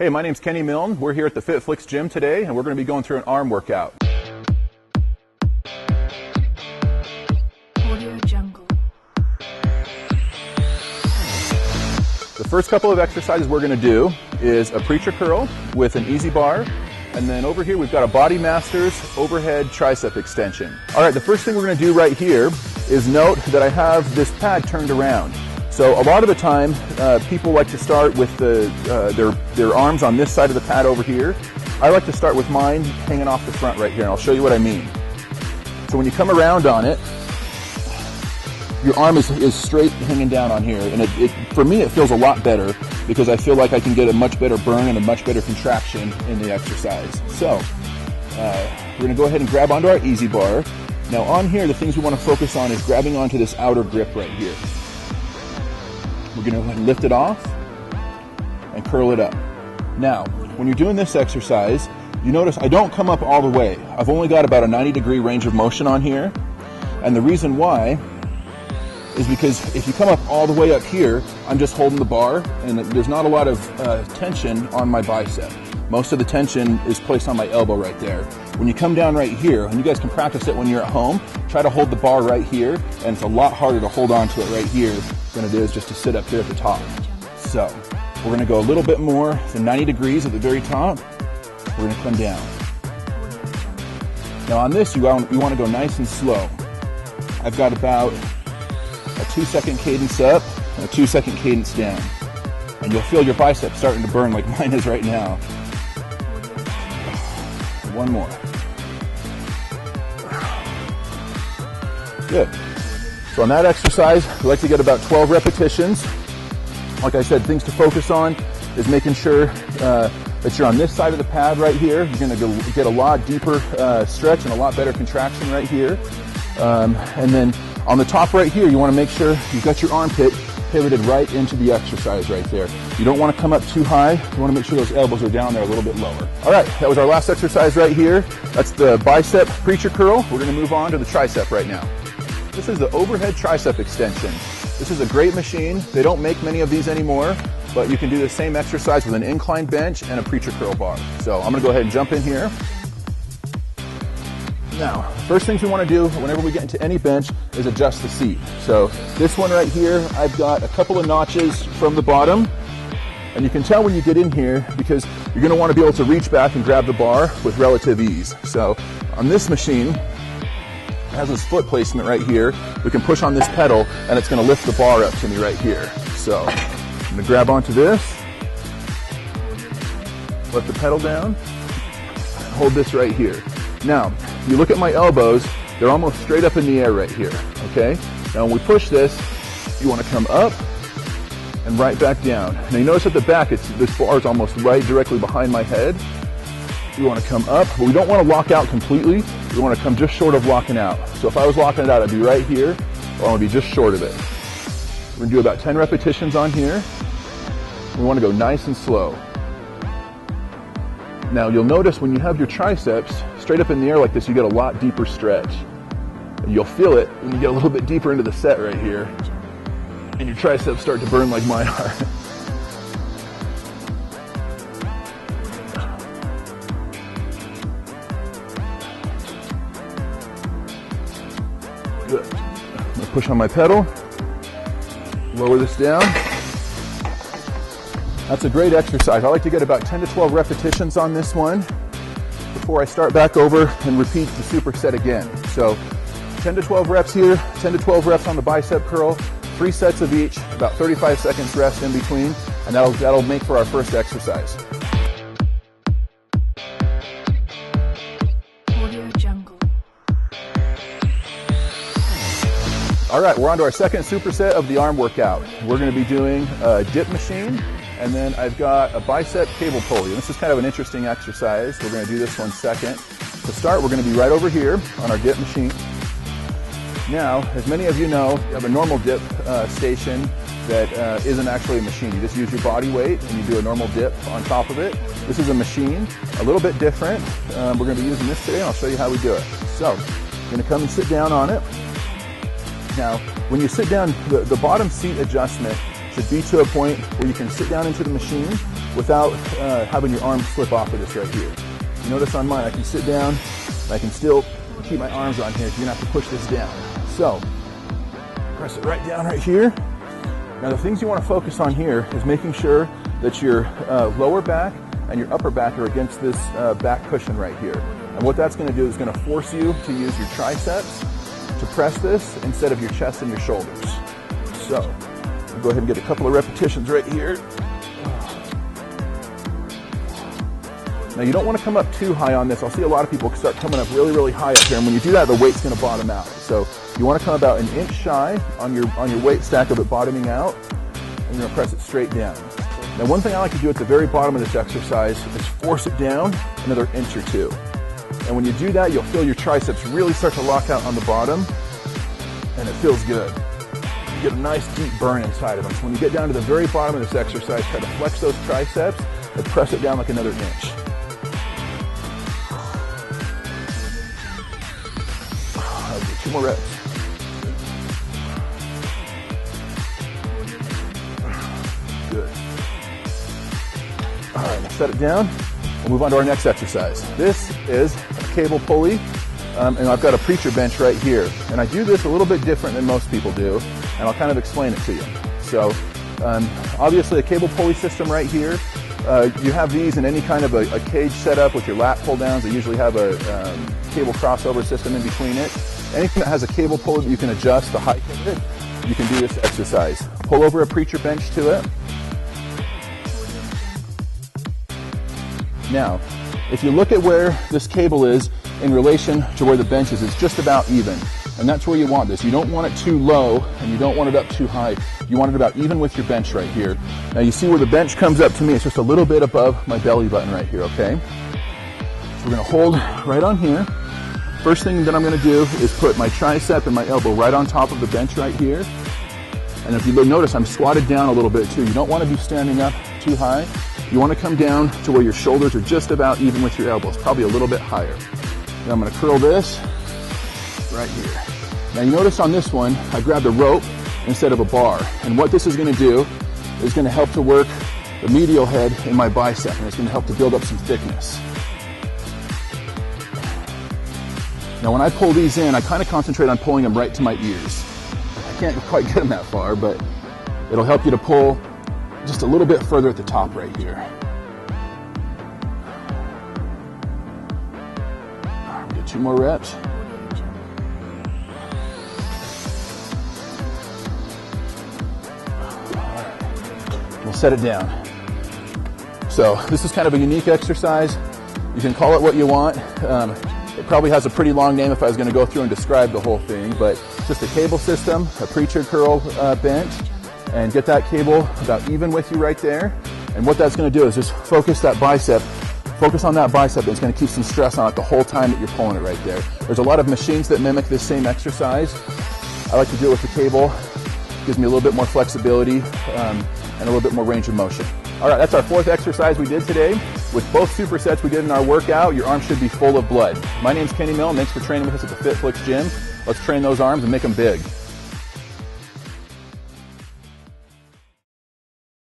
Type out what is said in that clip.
Hey, my name's Kenny Milne. We're here at the FitFlicks gym today, and we're going to be going through an arm workout. The first couple of exercises we're going to do is a preacher curl with an easy bar, and then over here we've got a Body Masters overhead tricep extension. All right, the first thing we're going to do right here is note that I have this pad turned around. So a lot of the time, people like to start with their arms on this side of the pad over here. I like to start with mine hanging off the front right here, and I'll show you what I mean. So when you come around on it, your arm is straight hanging down on here, and for me it feels a lot better because I feel like I can get a much better burn and a much better contraction in the exercise. So we're going to go ahead and grab onto our easy bar. Now on here, the things we want to focus on is grabbing onto this outer grip right here. We're going to lift it off and curl it up. Now, when you're doing this exercise, you notice I don't come up all the way. I've only got about a 90-degree range of motion on here. And the reason why is because if you come up all the way up here, I'm just holding the bar, and there's not a lot of tension on my bicep. Most of the tension is placed on my elbow right there. When you come down right here, and you guys can practice it when you're at home, try to hold the bar right here, and it's a lot harder to hold on to it right here than it is just to sit up here at the top. So we're going to go a little bit more than 90 degrees at the very top. We're going to come down. Now on this, you want to go nice and slow. I've got about a 2-second cadence up and a 2-second cadence down. And you'll feel your biceps starting to burn like mine is right now. One more. Good. So on that exercise, we like to get about 12 repetitions. Like I said, things to focus on is making sure that you're on this side of the pad right here. You're going to get a lot deeper stretch and a lot better contraction right here. And then on the top right here, you want to make sure you've got your armpit pivoted right into the exercise right there. You don't want to come up too high. You want to make sure those elbows are down there a little bit lower. All right, that was our last exercise right here. That's the bicep preacher curl. We're going to move on to the tricep right now. This is the overhead tricep extension. This is a great machine. They don't make many of these anymore, but you can do the same exercise with an incline bench and a preacher curl bar. So I'm going to go ahead and jump in here. Now, first things we want to do whenever we get into any bench is adjust the seat. So this one right here, I've got a couple of notches from the bottom, and you can tell when you get in here because you're going to want to be able to reach back and grab the bar with relative ease. So on this machine, it has this foot placement right here. We can push on this pedal and it's going to lift the bar up to me right here. So I'm going to grab onto this, let the pedal down, and hold this right here. Now, you look at my elbows, they're almost straight up in the air right here, okay? Now when we push this, you want to come up and right back down. Now you notice at the back, this bar is almost right directly behind my head. You want to come up, but we don't want to lock out completely. We want to come just short of locking out. So if I was locking it out, I'd be right here, or I would be just short of it. We're going to do about 10 repetitions on here. We want to go nice and slow. Now you'll notice when you have your triceps straight up in the air like this, you get a lot deeper stretch. And you'll feel it when you get a little bit deeper into the set right here, and your triceps start to burn like mine are. Good. I'm going to push on my pedal, lower this down. That's a great exercise. I like to get about 10 to 12 repetitions on this one before I start back over and repeat the superset again. So 10 to 12 reps here, 10 to 12 reps on the bicep curl, 3 sets of each, about 35 seconds rest in between, and that'll make for our first exercise. All right, we're on to our second superset of the arm workout. We're going to be doing a dip machine, and then I've got a bicep cable pulley. This is kind of an interesting exercise. We're going to do this one second. To start, we're going to be right over here on our dip machine. Now, as many of you know, you have a normal dip station that isn't actually a machine. You just use your body weight and you do a normal dip on top of it. This is a machine, a little bit different. We're going to be using this today, and I'll show you how we do it. So, I'm going to come and sit down on it. Now, when you sit down, the bottom seat adjustment should be to a point where you can sit down into the machine without having your arms slip off of this right here. You notice on mine, I can sit down, and I can still keep my arms on here, so you're gonna have to push this down. So, press it right down right here. Now the things you wanna focus on here is making sure that your lower back and your upper back are against this back cushion right here. And what that's gonna do is gonna force you to use your triceps to press this instead of your chest and your shoulders. So, I'll go ahead and get a couple of repetitions right here. Now you don't want to come up too high on this. I'll see a lot of people start coming up really, really high up here, and when you do that, the weight's going to bottom out. So you want to come about an inch shy on your weight stack of it bottoming out, and you're going to press it straight down. Now one thing I like to do at the very bottom of this exercise is force it down another inch or two. And when you do that, you'll feel your triceps really start to lock out on the bottom, and it feels good. You get a nice deep burn inside of them. So when you get down to the very bottom of this exercise, try to flex those triceps and press it down like another inch. Two more reps. Good. All right, now set it down. We'll move on to our next exercise. This is a cable pulley, and I've got a preacher bench right here. And I do this a little bit different than most people do, and I'll kind of explain it to you. So, obviously a cable pulley system right here. You have these in any kind of a cage setup with your lat pull downs. They usually have a cable crossover system in between it. Anything that has a cable pulley that you can adjust the height of it, you can do this exercise. Pull over a preacher bench to it. Now, if you look at where this cable is in relation to where the bench is, it's just about even. And that's where you want this. You don't want it too low, and you don't want it up too high. You want it about even with your bench right here. Now you see where the bench comes up to me, it's just a little bit above my belly button right here, okay? So we're gonna hold right on here. First thing that I'm going to do is put my tricep and my elbow right on top of the bench right here. And if you notice, I'm squatted down a little bit too. You don't want to be standing up too high. You want to come down to where your shoulders are just about even with your elbows, probably a little bit higher. Then I'm going to curl this right here. Now you notice on this one, I grabbed a rope instead of a bar. And what this is going to do is going to help to work the medial head in my bicep, and it's going to help to build up some thickness. Now when I pull these in, I kind of concentrate on pulling them right to my ears. I can't quite get them that far, but it'll help you to pull just a little bit further at the top right here. Get 2 more reps. We'll set it down. So this is kind of a unique exercise. You can call it what you want. It probably has a pretty long name if I was going to go through and describe the whole thing, but it's just a cable system, a preacher curl bench, and get that cable about even with you right there. And what that's going to do is just focus on that bicep, and it's going to keep some stress on it the whole time that you're pulling it right there. There's a lot of machines that mimic this same exercise. I like to do it with the cable. It gives me a little bit more flexibility and a little bit more range of motion. All right, that's our 4th exercise we did today. With both supersets we did in our workout, your arms should be full of blood. My name's Kenny Mill, and thanks for training with us at the FitFlicks gym. Let's train those arms and make them big.